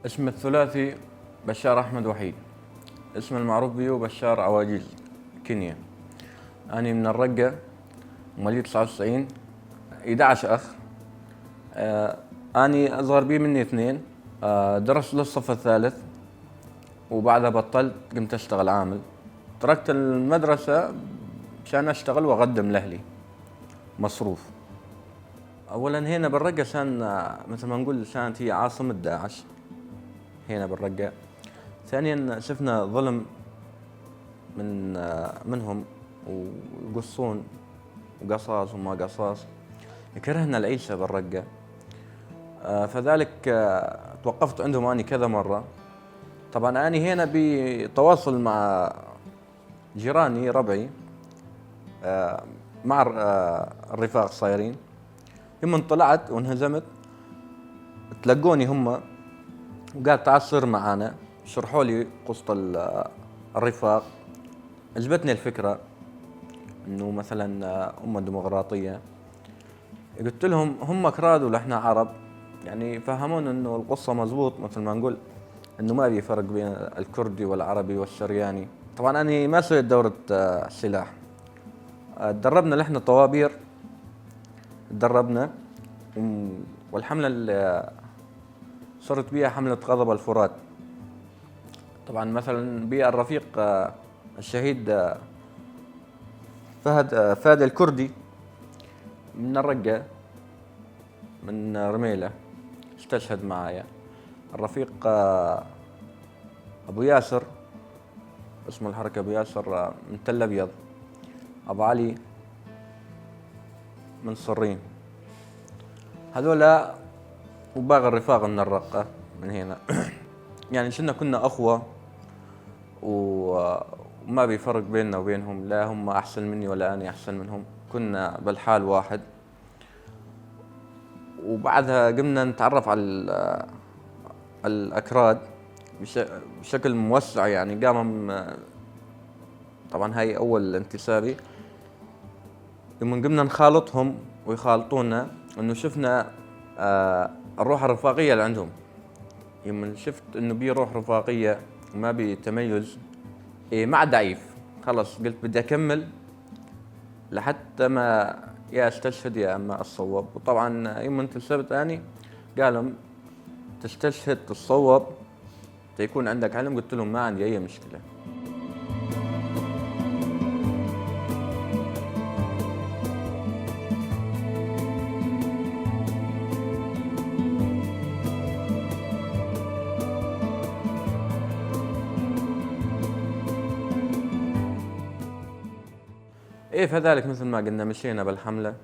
اسم الثلاثي بشار أحمد وحيد. اسم المعروف به بشار عواجيز كينيا. أنا من الرقة، مواليد 99، 11 أخ. أنا أصغر بي مني 2. درست للصف الثالث وبعدها بطلت، قمت أشتغل عامل. تركت المدرسة مشان أشتغل وأقدم لأهلي مصروف. أولاً هنا بالرقة مثل ما نقول كانت هي عاصمة داعش هنا بالرقة. ثانياً شفنا ظلم منهم ويقصون وقصاص وما قصاص، كرهنا العيشة بالرقة. فذلك توقفت عندهم أني كذا مرة. طبعاً أنا هنا بتواصل مع جيراني ربعي، مع الرفاق صايرين. يوم طلعت وانهزمت تلقوني هم وقال تعال صير معانا، شرحوا لي قصة الرفاق. عجبتني الفكرة انه مثلا أمة ديمقراطية. قلت لهم هم كراد ولا احنا عرب، يعني فهمون انه القصة مزبوط، مثل ما نقول انه ما في فرق بين الكردي والعربي والشرياني. طبعا انا ما سويت دورة السلاح، تدربنا نحن طوابير، تدربنا. والحملة اللي صرت بيها حملة غضب الفرات. طبعا مثلا بي الرفيق الشهيد فهد الكردي من الرقة، من رميلة، استشهد معايا. الرفيق أبو ياسر، اسم الحركة أبو ياسر، من تل أبيض. أبو علي من صرين. هذولا وباقي الرفاق من الرقة من هنا. يعني كنا أخوة وما بيفرق بيننا وبينهم، لا هم أحسن مني ولا أنا أحسن منهم، كنا بالحال واحد. وبعدها قمنا نتعرف على الأكراد بشكل موسع. يعني طبعا هاي أول انتسابي. يوم قمنا نخالطهم ويخالطونا، إنه شفنا الروح الرفاقية اللي عندهم. يوم شفت إنه بيه روح رفاقية وما بيه تميز، مع ضعيف، خلص قلت بدي أكمل لحتى ما يا استشهد يا اما اتصوب. وطبعا يوم انتسبت اني قالوا تستشهد تتصوب تيكون عندك علم. قلت لهم ما عندي اي مشكله. فذلك مثل ما قلنا مشينا بالحمله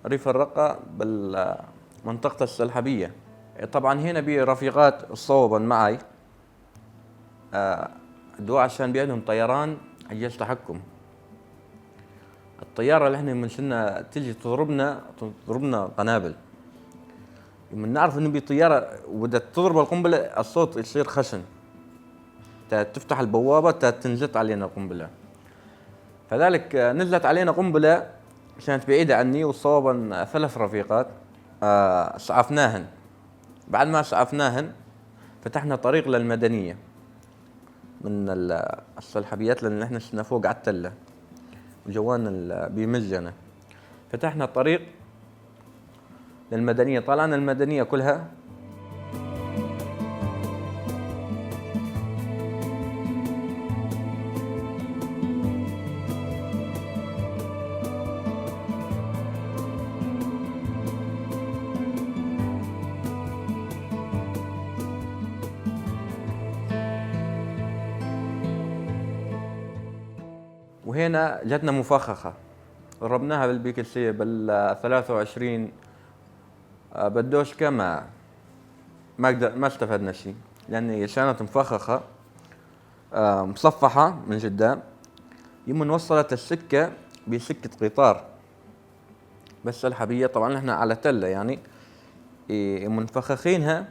ريف الرقة بالمنطقة السلحبية. طبعا هنا بي رفيقات صوبا معي، دو عشان بيعلهم طيران جيش تحكم. الطيارة اللي احنا منشنا تجي تضربنا قنابل. من نعرف انه بي طيارة وبدها تضرب القنبلة، الصوت يصير خشن، تفتح البوابة تنزت علينا القنبلة. فذلك نزلت علينا قنبلة كانت بعيدة عني، وصوبا 3 رفيقات. اسعفناهن. بعد ما اسعفناهن فتحنا طريق للمدنية من السلحبيات، لأن احنا كنا فوق على التلة وجوانا بيمجنا. فتحنا الطريق للمدنية، طلعنا المدنية كلها. وهنا جتنا مفخخة، ضربناها بالبيكسية بال23 بالدوشكة. ما استفدنا شيء، لأن كانت مفخخة مصفحة من قدام. يوم وصلت السكة بسكة قطار بس سلحبية. طبعا احنا على تلة، يعني مفخخينها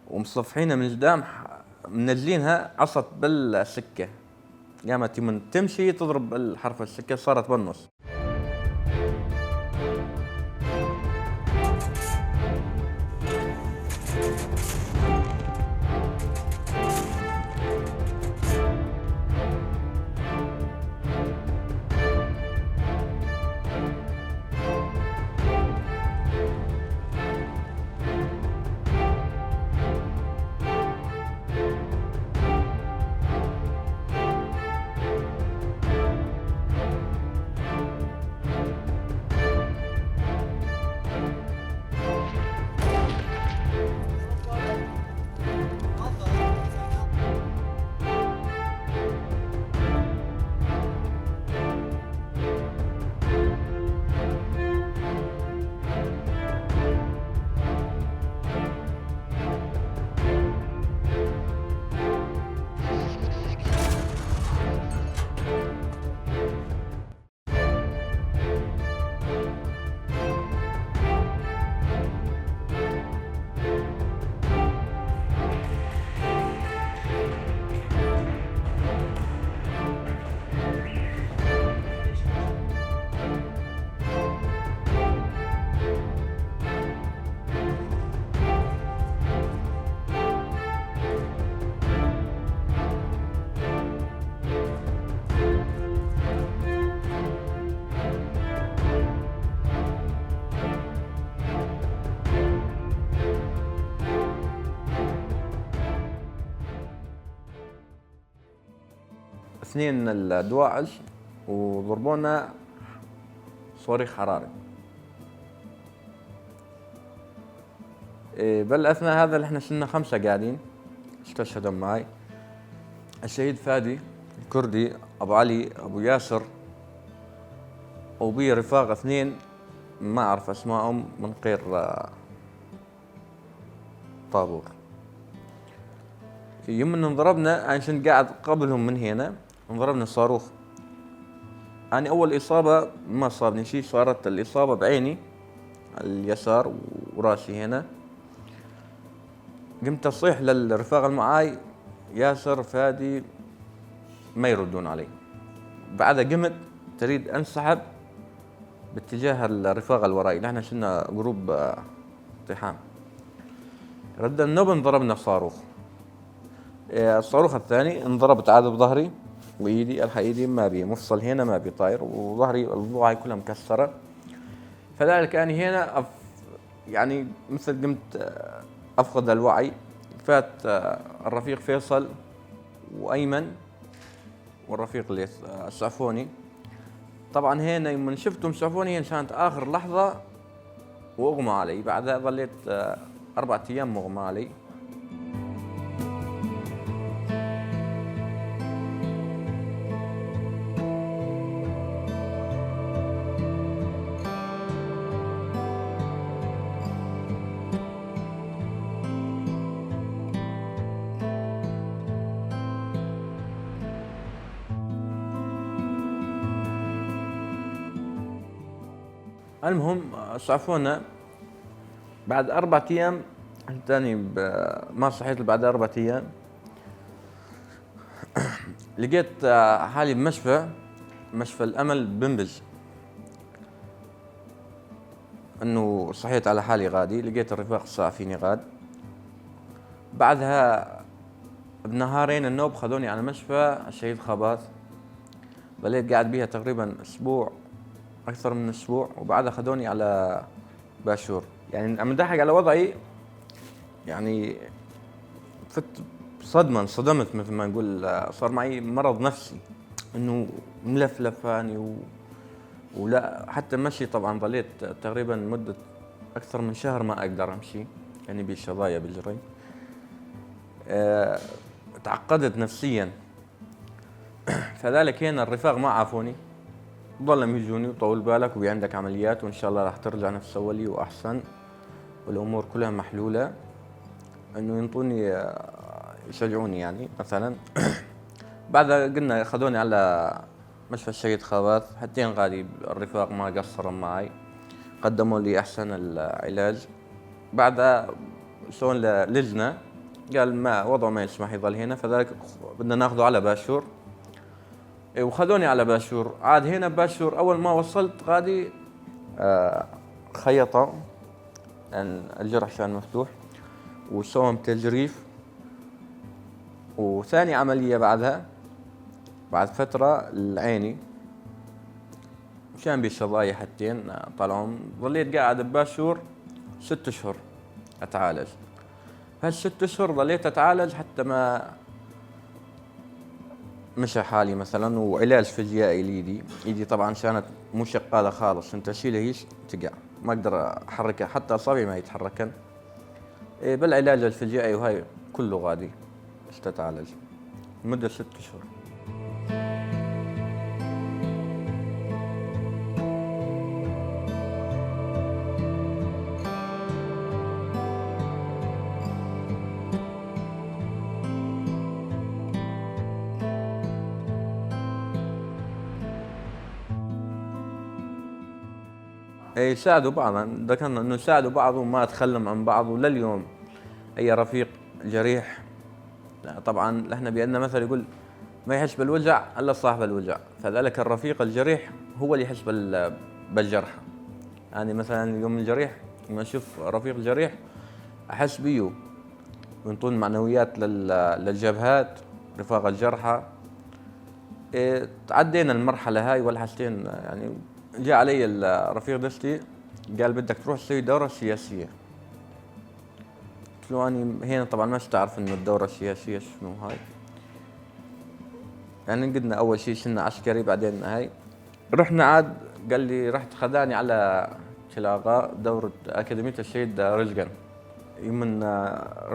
ومصفحينها من قدام، منزلينها عصت بالسكة. قامت يوم تمشي تضرب الحرف السكة صارت بالنص. اثنين من الدواعش وضربونا صواريخ حراري. بالأثناء هذا اللي احنا كنا 5 قاعدين استشهدوا معي. الشهيد فادي الكردي، أبو علي، أبو ياسر، وبي رفاق 2 ما أعرف أسمائهم من غير طابور. يوم إن انضربنا أنا كنت قاعد قبلهم من هنا، انضربنا صاروخ. أنا أول إصابة ما صابني شيء، صارت الإصابة بعيني اليسار وراسي هنا. قمت أصيح للرفاق المعاي ياسر فادي، ما يردون علي. بعدها قمت تريد أنسحب باتجاه الرفاق الورائي، نحن كنا جروب اقتحام. رد النوب انضربنا صاروخ. الصاروخ الثاني انضربت عاد بظهري وايدي، الحق ايدي ما بي مفصل هنا ما بي طاير، وظهري الضلوعي كلها مكسره. فذلك اني هنا يعني مثل قمت افقد الوعي. فات الرفيق فيصل وايمن والرفيق اللي اسعفوني. طبعا هنا يوم شفتهم سعفوني كانت اخر لحظه واغمى علي. بعدها ظليت 4 أيام مغمى علي. المهم اسعفونا بعد 4 أيام. تاني ما صحيت بعد 4 أيام. لقيت حالي بمشفى الأمل بنبج. انه صحيت على حالي غادي. لقيت الرفاق صافيني غاد. بعدها بنهارين النوب خذوني على مشفى الشهيد خابات. ظليت قاعد بيها تقريبا أسبوع، أكثر من أسبوع. وبعدها خذوني على باشور. يعني عم ضحك على وضعي، يعني فت صدمة، انصدمت مثل ما نقول. صار معي مرض نفسي، انه ملفلفاني ولا حتى مشي. طبعا ظليت تقريبا مدة أكثر من شهر ما أقدر أمشي، يعني بالشظايا بالجري. تعقدت نفسيا. فذلك هنا الرفاق ما عافوني، ضلهم يجوني وطول بالك وعندك عمليات وإن شاء الله راح ترجع نفس أولي وأحسن والأمور كلها محلولة. إنه ينطوني يشجعوني يعني مثلا. بعدها قلنا خذوني على مشفى الشهيد خابات. حتى غادي الرفاق ما قصروا معي، قدموا لي أحسن العلاج. بعدها شلون لجنة قال ما وضعه ما يسمح يظل هنا، فذلك بدنا ناخذه على باشور. وخذوني على باشور. عاد هنا باشور أول ما وصلت غادي خيطوا يعني الجرح كان مفتوح وسووا تجريف. وثاني عملية بعدها بعد فترة العيني كان بالشظايا حتين طلعهم. ظليت قاعد بباشور 6 أشهر أتعالج. هال6 أشهر ظليت أتعالج حتى ما مشى حالي مثلا. وعلاج فيزيائي ليدي. ايدي طبعا كانت مو شغالة خالص، انت اشيلها هيش تقع، ما اقدر احركها، حتى اصابعي ما يتحركن. بالعلاج الفيزيائي وهاي كله غادي استتعالج لمدة 6 أشهر. يساعدوا بعض. ذكرنا انه يساعدوا بعض وما تخلم عن بعض. ولليوم اي رفيق جريح، طبعا احنا بأن مثل يقول ما يحس بالوجع الا صاحب الوجع. فذلك الرفيق الجريح هو اللي يحس بالجرح. يعني مثلا اليوم الجريح لما اشوف رفيق جريح احس بيه وينطون معنويات للجبهات رفاق الجرحى. تعدينا المرحلة هاي والحاجتين. يعني جاء علي الرفيق دستي قال بدك تروح تسوي دورة سياسية. قلت له أنا هنا طبعا ما تعرف إنه الدورة السياسية شنو هاي. يعني قدنا اول شيء صرنا عسكري، بعدين هاي رحنا عاد قال لي رحت خذاني على شلاغة دورة أكاديمية الشهيد رزقن. يوم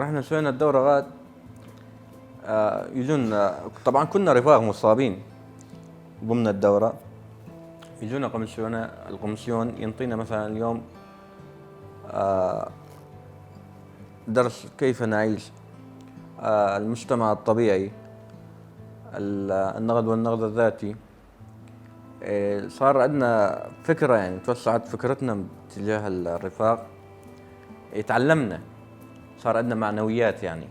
رحنا سوينا الدورة غاد يجونا طبعا كنا رفاق مصابين ضمن الدورة، يجونا القمسيون ينطينا مثلا اليوم درس كيف نعيش المجتمع الطبيعي، النقد والنقد الذاتي. صار عندنا فكرة، يعني توسعت فكرتنا تجاه الرفاق، تعلمنا، صار عندنا معنويات. يعني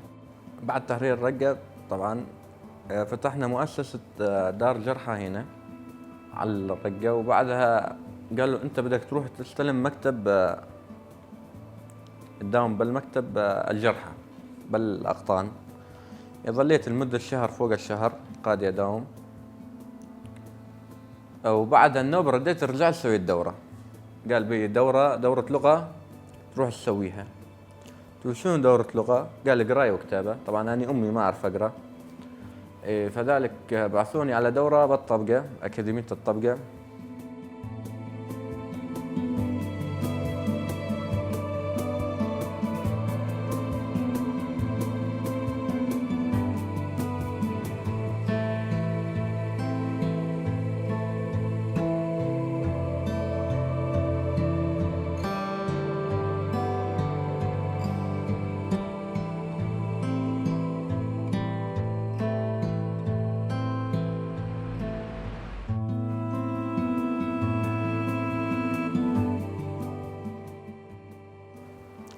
بعد تحرير الرقة طبعا فتحنا مؤسسة دار جرحى هنا على الرقة، وبعدها قالوا انت بدك تروح تستلم مكتب تداوم بالمكتب الجرحى بالاقطان. ظليت المدة الشهر فوق الشهر قاعد اداوم، وبعد النوبة رديت رجعت سويت دورة. قال بي دورة لغة تروح تسويها. قلت شنو دورة لغة؟ قال قراية وكتابة. طبعا أنا أمي ما أعرف أقرأ، فذلك بعثوني على دورة بالطبقة، أكاديمية الطبقة.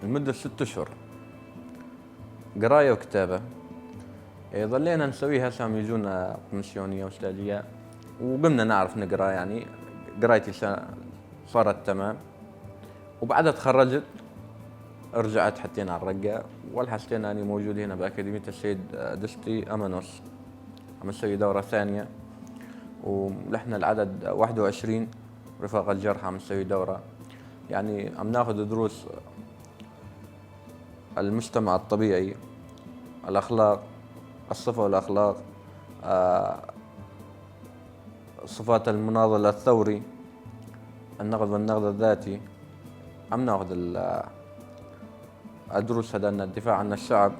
المدة 6 أشهر قراية وكتابة. ظلينا نسويها سام يجونا كوميسيونية وأستاذية، وقمنا نعرف نقرأ. يعني قرايتي صارت تمام، وبعدها تخرجت رجعت حتين على الرقة، والحسيت أني موجود هنا بأكاديمية السيد دستي أمانوس، عم نسوي دورة ثانية، ونحن العدد 21 رفاق الجرحى عم نسوي دورة. يعني عم ناخذ دروس المجتمع الطبيعي، الأخلاق، الصفة والأخلاق، صفات المناضل الثوري، النقد والنقد الذاتي. عم ناخذ الدروس هذا الدفاع عن الشعب.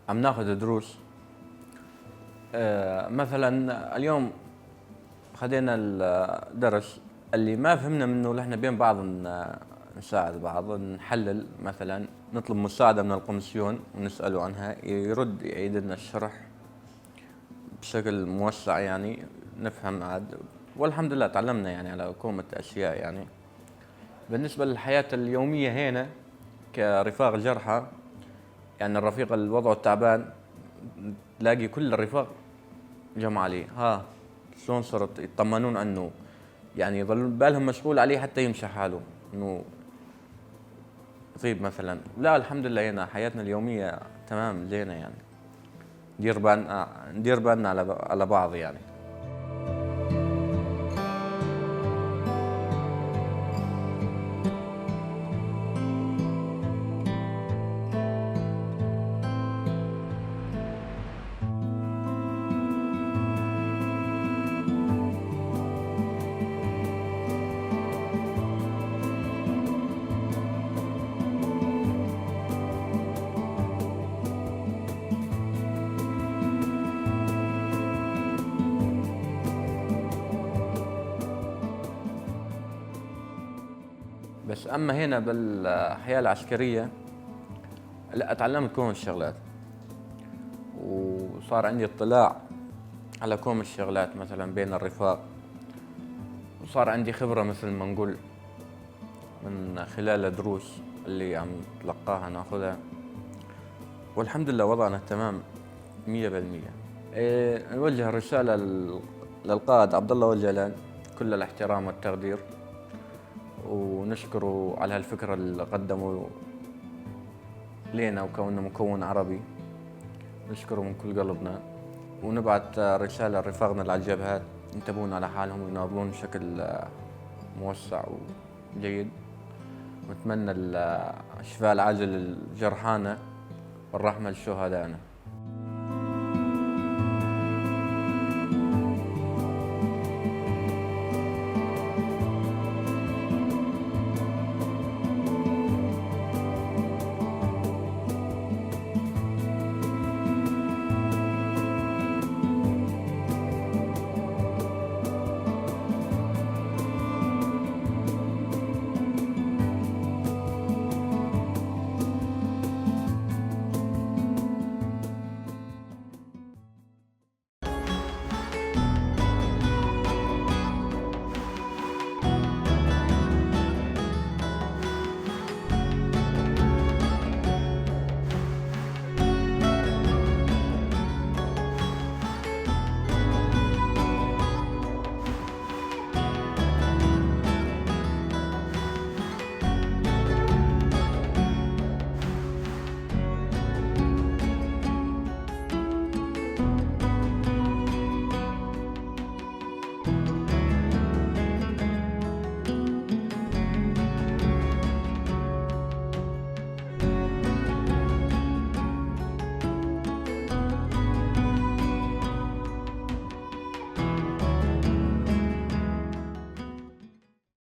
عم ناخذ دروس. مثلا اليوم خدينا الدرس اللي ما فهمنا منه، نحن بين بعض نساعد بعض، نحلل مثلا، نطلب مساعدة من القمسيون ونسأله عنها، يرد يعيد لنا الشرح بشكل موسع، يعني نفهم عاد. والحمد لله تعلمنا يعني على كومة أشياء. يعني بالنسبة للحياة اليومية هنا كرفاق جرحى، يعني الرفيق الوضع التعبان تلاقي كل الرفاق جمع عليه، ها شلون صرت، يطمنون عنه، يعني يظل بالهم مشغول عليه حتى يمشي حاله انه يطيب مثلا. لا الحمد لله هنا حياتنا اليومية تمام زينة، يعني ندير بالنا على بعض يعني. بس اما هنا بالحياه العسكريه لا، تعلمت كون الشغلات، وصار عندي اطلاع على كوم الشغلات مثلا بين الرفاق، وصار عندي خبره مثل ما نقول من خلال الدروس. اللي عم نتلقاها ناخذها، والحمد لله وضعنا تمام 100%. نوجه رسالة للقائد عبد الله والجيلان كل الاحترام والتقدير، ونشكره على هالفكرة اللي قدموا لينا وكونه مكون عربي، نشكره من كل قلبنا. ونبعث رسالة لرفاقنا اللي على الجبهات ينتبهون على حالهم ويناضلون بشكل موسع وجيد، ونتمنى الشفاء العاجل لجرحانا والرحمة لشهدائنا.